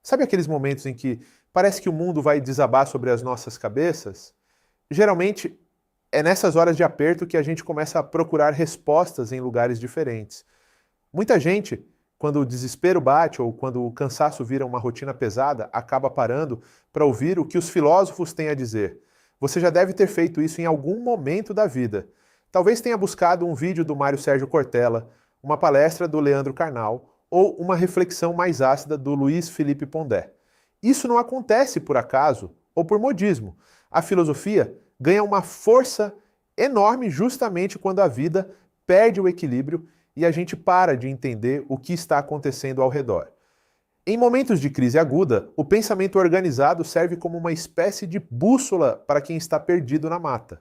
Sabe aqueles momentos em que parece que o mundo vai desabar sobre as nossas cabeças? Geralmente é nessas horas de aperto que a gente começa a procurar respostas em lugares diferentes. Muita gente, quando o desespero bate ou quando o cansaço vira uma rotina pesada, acaba parando para ouvir o que os filósofos têm a dizer. Você já deve ter feito isso em algum momento da vida. Talvez tenha buscado um vídeo do Mário Sérgio Cortella, uma palestra do Leandro Carnal ou uma reflexão mais ácida do Luiz Felipe Pondé. Isso não acontece por acaso ou por modismo. A filosofia ganha uma força enorme justamente quando a vida perde o equilíbrio e a gente para de entender o que está acontecendo ao redor. Em momentos de crise aguda, o pensamento organizado serve como uma espécie de bússola para quem está perdido na mata.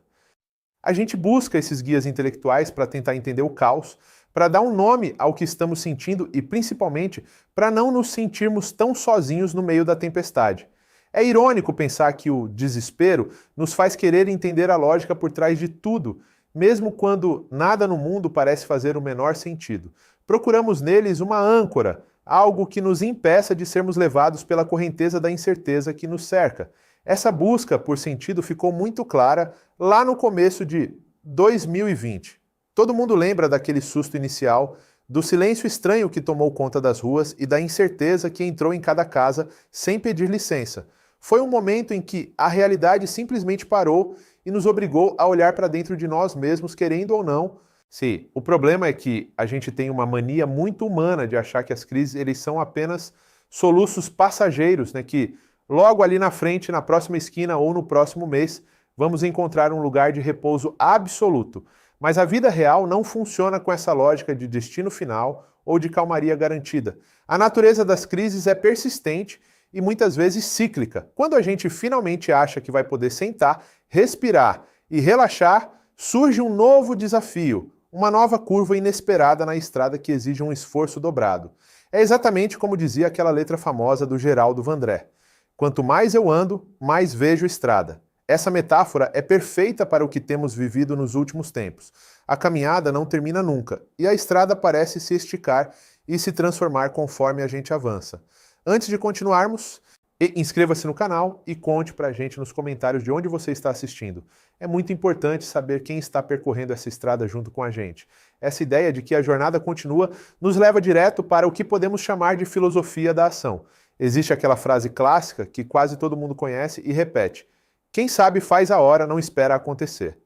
A gente busca esses guias intelectuais para tentar entender o caos, para dar um nome ao que estamos sentindo e, principalmente, para não nos sentirmos tão sozinhos no meio da tempestade. É irônico pensar que o desespero nos faz querer entender a lógica por trás de tudo, mesmo quando nada no mundo parece fazer o menor sentido. Procuramos neles uma âncora, algo que nos impeça de sermos levados pela correnteza da incerteza que nos cerca. Essa busca por sentido ficou muito clara lá no começo de 2020. Todo mundo lembra daquele susto inicial, do silêncio estranho que tomou conta das ruas e da incerteza que entrou em cada casa sem pedir licença. Foi um momento em que a realidade simplesmente parou e nos obrigou a olhar para dentro de nós mesmos, querendo ou não. Sim, o problema é que a gente tem uma mania muito humana de achar que as crises eles são apenas soluços passageiros, né, que logo ali na frente, na próxima esquina ou no próximo mês, vamos encontrar um lugar de repouso absoluto. Mas a vida real não funciona com essa lógica de destino final ou de calmaria garantida. A natureza das crises é persistente e muitas vezes cíclica. Quando a gente finalmente acha que vai poder sentar, respirar e relaxar, surge um novo desafio, uma nova curva inesperada na estrada que exige um esforço dobrado. É exatamente como dizia aquela letra famosa do Geraldo Vandré: quanto mais eu ando, mais vejo estrada. Essa metáfora é perfeita para o que temos vivido nos últimos tempos. A caminhada não termina nunca, e a estrada parece se esticar e se transformar conforme a gente avança. Antes de continuarmos, inscreva-se no canal e conte pra gente nos comentários de onde você está assistindo. É muito importante saber quem está percorrendo essa estrada junto com a gente. Essa ideia de que a jornada continua nos leva direto para o que podemos chamar de filosofia da ação. Existe aquela frase clássica que quase todo mundo conhece e repete: quem sabe faz a hora, não espera acontecer.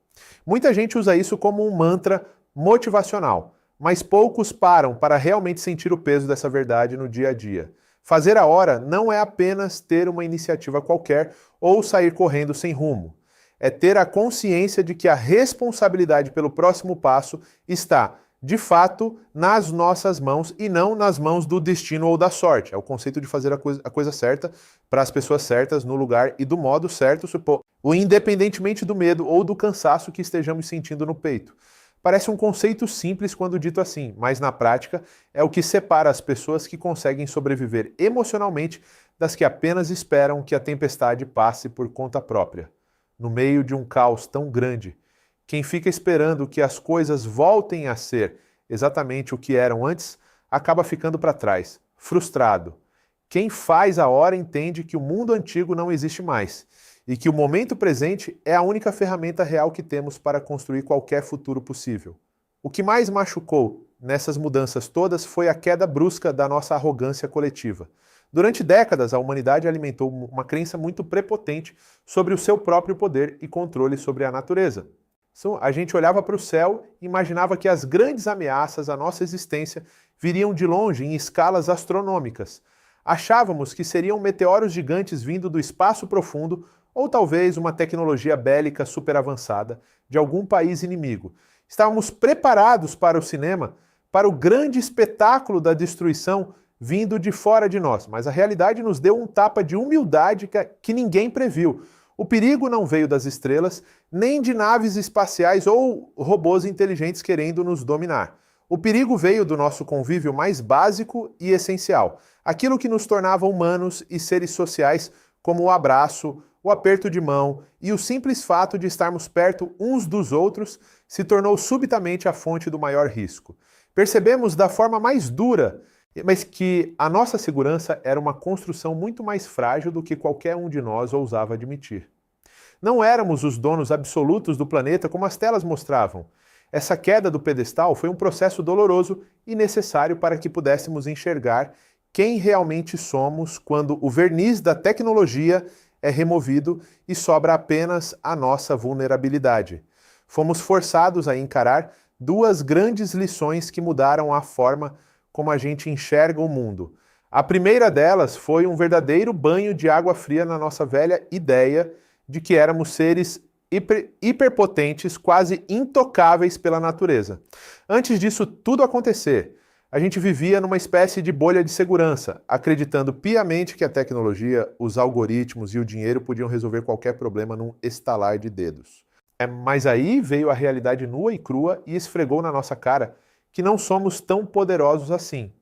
Muita gente usa isso como um mantra motivacional, mas poucos param para realmente sentir o peso dessa verdade no dia a dia. Fazer a hora não é apenas ter uma iniciativa qualquer ou sair correndo sem rumo. É ter a consciência de que a responsabilidade pelo próximo passo está, de fato, nas nossas mãos e não nas mãos do destino ou da sorte. É o conceito de fazer a coisa certa para as pessoas certas, no lugar e do modo certo, independentemente do medo ou do cansaço que estejamos sentindo no peito. Parece um conceito simples quando dito assim, mas na prática é o que separa as pessoas que conseguem sobreviver emocionalmente das que apenas esperam que a tempestade passe por conta própria. No meio de um caos tão grande, quem fica esperando que as coisas voltem a ser exatamente o que eram antes, acaba ficando para trás, frustrado. Quem faz a hora entende que o mundo antigo não existe mais e que o momento presente é a única ferramenta real que temos para construir qualquer futuro possível. O que mais machucou nessas mudanças todas foi a queda brusca da nossa arrogância coletiva. Durante décadas, a humanidade alimentou uma crença muito prepotente sobre o seu próprio poder e controle sobre a natureza. A gente olhava para o céu e imaginava que as grandes ameaças à nossa existência viriam de longe em escalas astronômicas. Achávamos que seriam meteoros gigantes vindo do espaço profundo ou talvez uma tecnologia bélica superavançada de algum país inimigo. Estávamos preparados para o cinema, para o grande espetáculo da destruição vindo de fora de nós, mas a realidade nos deu um tapa de humildade que ninguém previu. O perigo não veio das estrelas, nem de naves espaciais ou robôs inteligentes querendo nos dominar. O perigo veio do nosso convívio mais básico e essencial, aquilo que nos tornava humanos e seres sociais, como o abraço, o aperto de mão e o simples fato de estarmos perto uns dos outros se tornou subitamente a fonte do maior risco. Percebemos da forma mais dura mas que a nossa segurança era uma construção muito mais frágil do que qualquer um de nós ousava admitir. Não éramos os donos absolutos do planeta como as telas mostravam. Essa queda do pedestal foi um processo doloroso e necessário para que pudéssemos enxergar quem realmente somos quando o verniz da tecnologia é removido e sobra apenas a nossa vulnerabilidade. Fomos forçados a encarar duas grandes lições que mudaram a forma como a gente enxerga o mundo. A primeira delas foi um verdadeiro banho de água fria na nossa velha ideia de que éramos seres hiperpotentes, quase intocáveis pela natureza. Antes disso tudo acontecer, a gente vivia numa espécie de bolha de segurança, acreditando piamente que a tecnologia, os algoritmos e o dinheiro podiam resolver qualquer problema num estalar de dedos. Mas aí veio a realidade nua e crua e esfregou na nossa cara que não somos tão poderosos assim.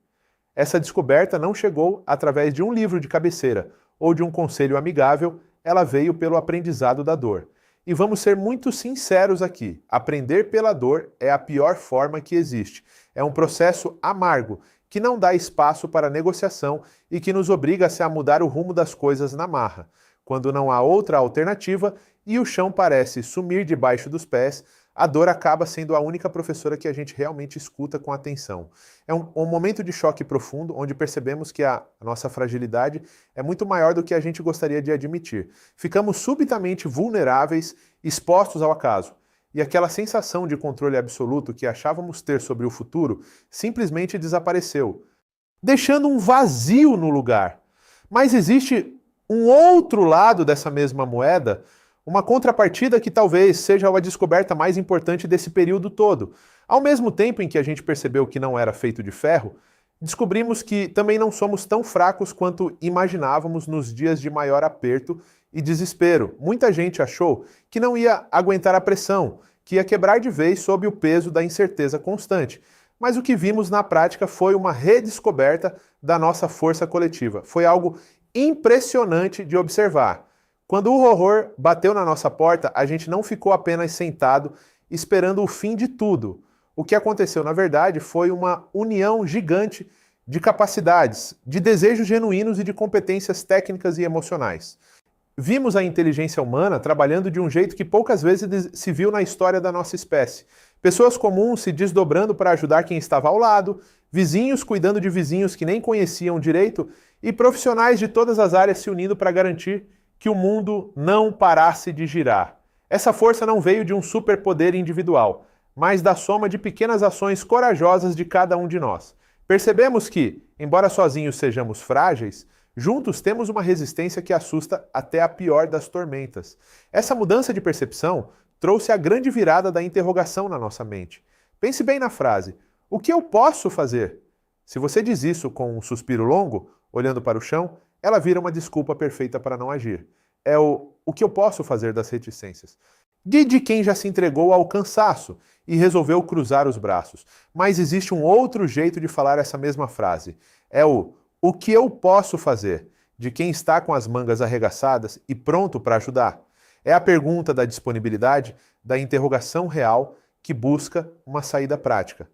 Essa descoberta não chegou através de um livro de cabeceira ou de um conselho amigável, ela veio pelo aprendizado da dor. E vamos ser muito sinceros aqui, aprender pela dor é a pior forma que existe. É um processo amargo, que não dá espaço para negociação e que nos obriga a mudar o rumo das coisas na marra. Quando não há outra alternativa e o chão parece sumir debaixo dos pés, a dor acaba sendo a única professora que a gente realmente escuta com atenção. É um momento de choque profundo, onde percebemos que a nossa fragilidade é muito maior do que a gente gostaria de admitir. Ficamos subitamente vulneráveis, expostos ao acaso. E aquela sensação de controle absoluto que achávamos ter sobre o futuro simplesmente desapareceu, deixando um vazio no lugar. Mas existe um outro lado dessa mesma moeda, uma contrapartida que talvez seja a descoberta mais importante desse período todo. Ao mesmo tempo em que a gente percebeu que não era feito de ferro, descobrimos que também não somos tão fracos quanto imaginávamos nos dias de maior aperto e desespero. Muita gente achou que não ia aguentar a pressão, que ia quebrar de vez sob o peso da incerteza constante. Mas o que vimos na prática foi uma redescoberta da nossa força coletiva. Foi algo impressionante de observar. Quando o horror bateu na nossa porta, a gente não ficou apenas sentado esperando o fim de tudo. O que aconteceu, na verdade, foi uma união gigante de capacidades, de desejos genuínos e de competências técnicas e emocionais. Vimos a inteligência humana trabalhando de um jeito que poucas vezes se viu na história da nossa espécie. Pessoas comuns se desdobrando para ajudar quem estava ao lado, vizinhos cuidando de vizinhos que nem conheciam direito e profissionais de todas as áreas se unindo para garantir que o mundo não parasse de girar. Essa força não veio de um superpoder individual, mas da soma de pequenas ações corajosas de cada um de nós. Percebemos que, embora sozinhos sejamos frágeis, juntos temos uma resistência que assusta até a pior das tormentas. Essa mudança de percepção trouxe a grande virada da interrogação na nossa mente. Pense bem na frase: o que eu posso fazer? Se você diz isso com um suspiro longo, olhando para o chão, ela vira uma desculpa perfeita para não agir. É o que eu posso fazer das reticências. De quem já se entregou ao cansaço e resolveu cruzar os braços. Mas existe um outro jeito de falar essa mesma frase. É o que eu posso fazer, de quem está com as mangas arregaçadas e pronto para ajudar. É a pergunta da disponibilidade, da interrogação real que busca uma saída prática.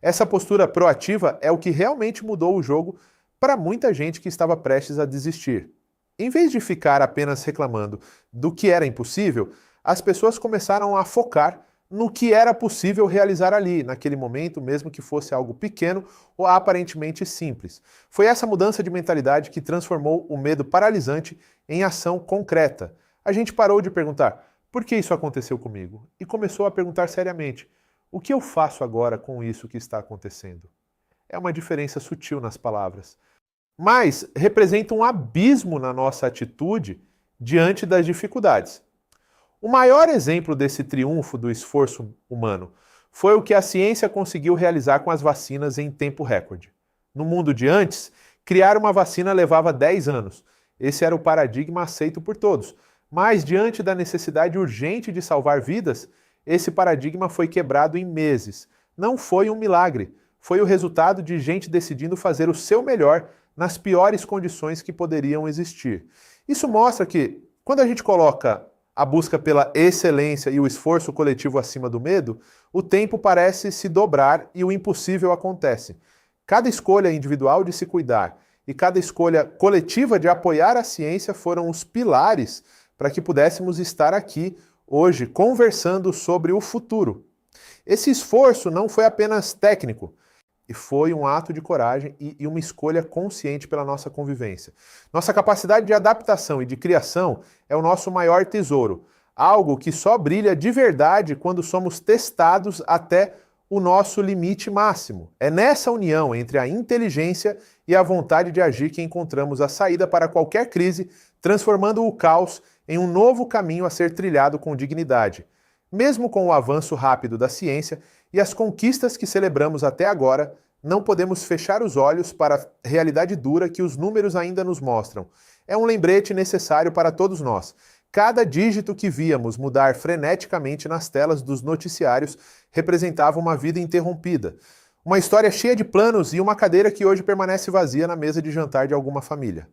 Essa postura proativa é o que realmente mudou o jogo para muita gente que estava prestes a desistir. Em vez de ficar apenas reclamando do que era impossível, as pessoas começaram a focar no que era possível realizar ali, naquele momento, mesmo que fosse algo pequeno ou aparentemente simples. Foi essa mudança de mentalidade que transformou o medo paralisante em ação concreta. A gente parou de perguntar, por que isso aconteceu comigo? E começou a perguntar seriamente, o que eu faço agora com isso que está acontecendo? É uma diferença sutil nas palavras, mas representa um abismo na nossa atitude diante das dificuldades. O maior exemplo desse triunfo do esforço humano foi o que a ciência conseguiu realizar com as vacinas em tempo recorde. No mundo de antes, criar uma vacina levava 10 anos. Esse era o paradigma aceito por todos. Mas, diante da necessidade urgente de salvar vidas, esse paradigma foi quebrado em meses. Não foi um milagre, foi o resultado de gente decidindo fazer o seu melhor nas piores condições que poderiam existir. Isso mostra que, quando a gente coloca a busca pela excelência e o esforço coletivo acima do medo, o tempo parece se dobrar e o impossível acontece. Cada escolha individual de se cuidar e cada escolha coletiva de apoiar a ciência foram os pilares para que pudéssemos estar aqui hoje conversando sobre o futuro. Esse esforço não foi apenas técnico, e foi um ato de coragem e uma escolha consciente pela nossa convivência. Nossa capacidade de adaptação e de criação é o nosso maior tesouro, algo que só brilha de verdade quando somos testados até o nosso limite máximo. É nessa união entre a inteligência e a vontade de agir que encontramos a saída para qualquer crise, transformando o caos em um novo caminho a ser trilhado com dignidade. Mesmo com o avanço rápido da ciência e as conquistas que celebramos até agora, não podemos fechar os olhos para a realidade dura que os números ainda nos mostram. É um lembrete necessário para todos nós. Cada dígito que víamos mudar freneticamente nas telas dos noticiários representava uma vida interrompida. Uma história cheia de planos e uma cadeira que hoje permanece vazia na mesa de jantar de alguma família.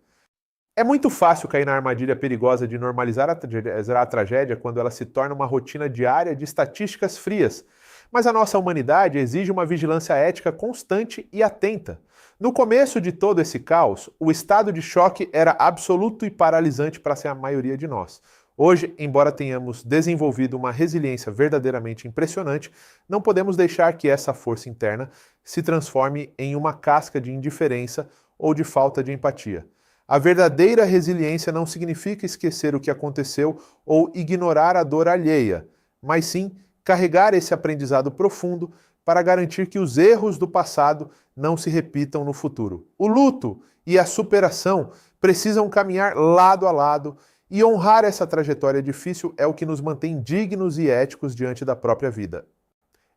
É muito fácil cair na armadilha perigosa de normalizar a tragédia quando ela se torna uma rotina diária de estatísticas frias. Mas a nossa humanidade exige uma vigilância ética constante e atenta. No começo de todo esse caos, o estado de choque era absoluto e paralisante para a maioria de nós. Hoje, embora tenhamos desenvolvido uma resiliência verdadeiramente impressionante, não podemos deixar que essa força interna se transforme em uma casca de indiferença ou de falta de empatia. A verdadeira resiliência não significa esquecer o que aconteceu ou ignorar a dor alheia, mas sim carregar esse aprendizado profundo para garantir que os erros do passado não se repitam no futuro. O luto e a superação precisam caminhar lado a lado e honrar essa trajetória difícil é o que nos mantém dignos e éticos diante da própria vida.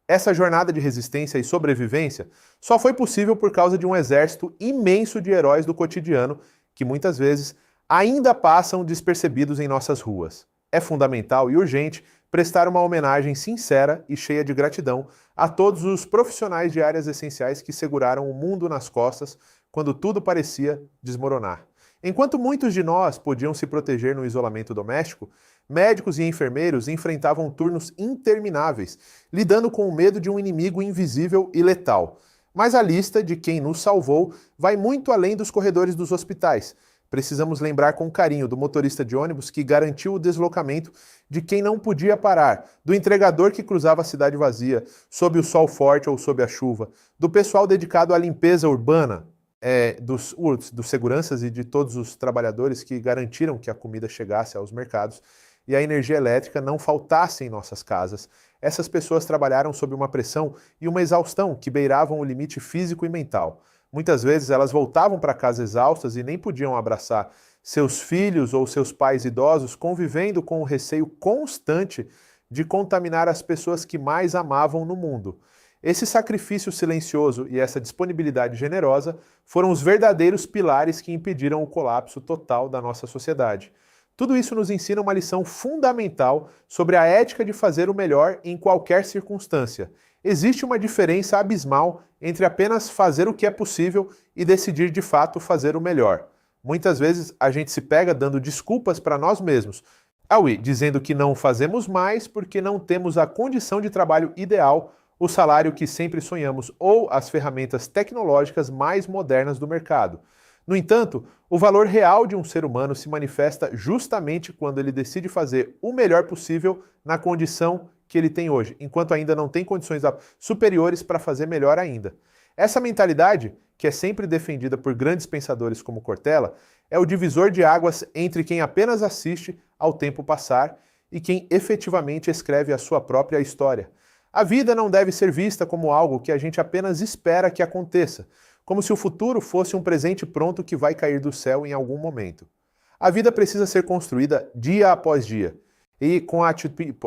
Essa jornada de resistência e sobrevivência só foi possível por causa de um exército imenso de heróis do cotidiano que muitas vezes ainda passam despercebidos em nossas ruas. É fundamental e urgente prestar uma homenagem sincera e cheia de gratidão a todos os profissionais de áreas essenciais que seguraram o mundo nas costas quando tudo parecia desmoronar. Enquanto muitos de nós podiam se proteger no isolamento doméstico, médicos e enfermeiros enfrentavam turnos intermináveis, lidando com o medo de um inimigo invisível e letal. Mas a lista de quem nos salvou vai muito além dos corredores dos hospitais. Precisamos lembrar com carinho do motorista de ônibus que garantiu o deslocamento de quem não podia parar, do entregador que cruzava a cidade vazia, sob o sol forte ou sob a chuva, do pessoal dedicado à limpeza urbana, dos seguranças e de todos os trabalhadores que garantiram que a comida chegasse aos mercados e a energia elétrica não faltasse em nossas casas. Essas pessoas trabalharam sob uma pressão e uma exaustão que beiravam o limite físico e mental. Muitas vezes elas voltavam para casa exaustas e nem podiam abraçar seus filhos ou seus pais idosos, convivendo com o receio constante de contaminar as pessoas que mais amavam no mundo. Esse sacrifício silencioso e essa disponibilidade generosa foram os verdadeiros pilares que impediram o colapso total da nossa sociedade. Tudo isso nos ensina uma lição fundamental sobre a ética de fazer o melhor em qualquer circunstância. Existe uma diferença abismal entre apenas fazer o que é possível e decidir de fato fazer o melhor. Muitas vezes a gente se pega dando desculpas para nós mesmos, dizendo que não fazemos mais porque não temos a condição de trabalho ideal, o salário que sempre sonhamos ou as ferramentas tecnológicas mais modernas do mercado. No entanto, o valor real de um ser humano se manifesta justamente quando ele decide fazer o melhor possível na condição que ele tem hoje, enquanto ainda não tem condições superiores para fazer melhor ainda. Essa mentalidade, que é sempre defendida por grandes pensadores como Cortella, é o divisor de águas entre quem apenas assiste ao tempo passar e quem efetivamente escreve a sua própria história. A vida não deve ser vista como algo que a gente apenas espera que aconteça, como se o futuro fosse um presente pronto que vai cair do céu em algum momento. A vida precisa ser construída dia após dia, e com a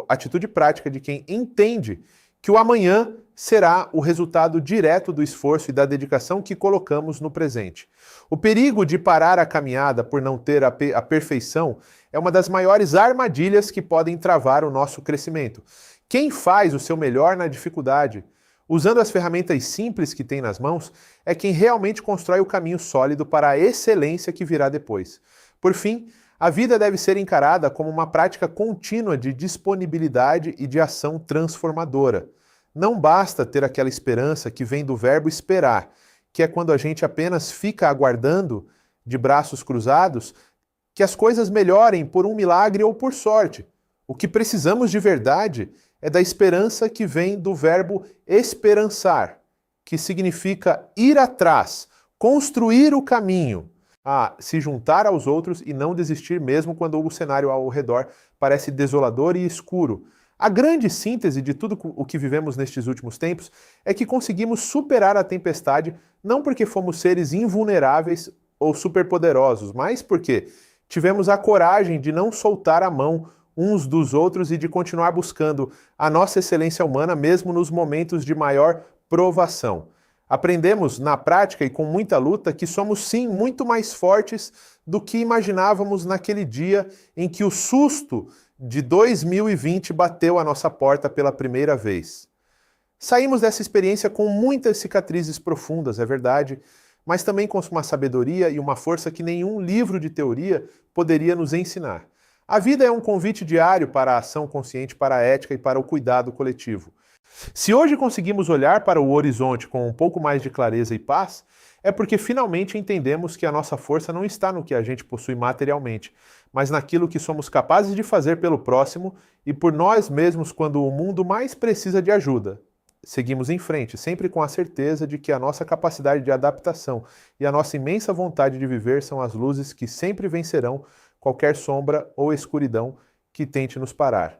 atitude prática de quem entende que o amanhã será o resultado direto do esforço e da dedicação que colocamos no presente. O perigo de parar a caminhada por não ter a perfeição é uma das maiores armadilhas que podem travar o nosso crescimento. Quem faz o seu melhor na dificuldade, usando as ferramentas simples que tem nas mãos, é quem realmente constrói o caminho sólido para a excelência que virá depois. Por fim, a vida deve ser encarada como uma prática contínua de disponibilidade e de ação transformadora. Não basta ter aquela esperança que vem do verbo esperar, que é quando a gente apenas fica aguardando, de braços cruzados, que as coisas melhorem por um milagre ou por sorte. O que precisamos de verdade é da esperança que vem do verbo esperançar, que significa ir atrás, construir o caminho, se juntar aos outros e não desistir mesmo quando o cenário ao redor parece desolador e escuro. A grande síntese de tudo o que vivemos nestes últimos tempos é que conseguimos superar a tempestade não porque fomos seres invulneráveis ou superpoderosos, mas porque tivemos a coragem de não soltar a mão uns dos outros e de continuar buscando a nossa excelência humana mesmo nos momentos de maior provação. Aprendemos na prática e com muita luta que somos sim muito mais fortes do que imaginávamos naquele dia em que o susto de 2020 bateu a nossa porta pela primeira vez. Saímos dessa experiência com muitas cicatrizes profundas, é verdade, mas também com uma sabedoria e uma força que nenhum livro de teoria poderia nos ensinar. A vida é um convite diário para a ação consciente, para a ética e para o cuidado coletivo. Se hoje conseguimos olhar para o horizonte com um pouco mais de clareza e paz, é porque finalmente entendemos que a nossa força não está no que a gente possui materialmente, mas naquilo que somos capazes de fazer pelo próximo e por nós mesmos quando o mundo mais precisa de ajuda. Seguimos em frente, sempre com a certeza de que a nossa capacidade de adaptação e a nossa imensa vontade de viver são as luzes que sempre vencerão qualquer sombra ou escuridão que tente nos parar.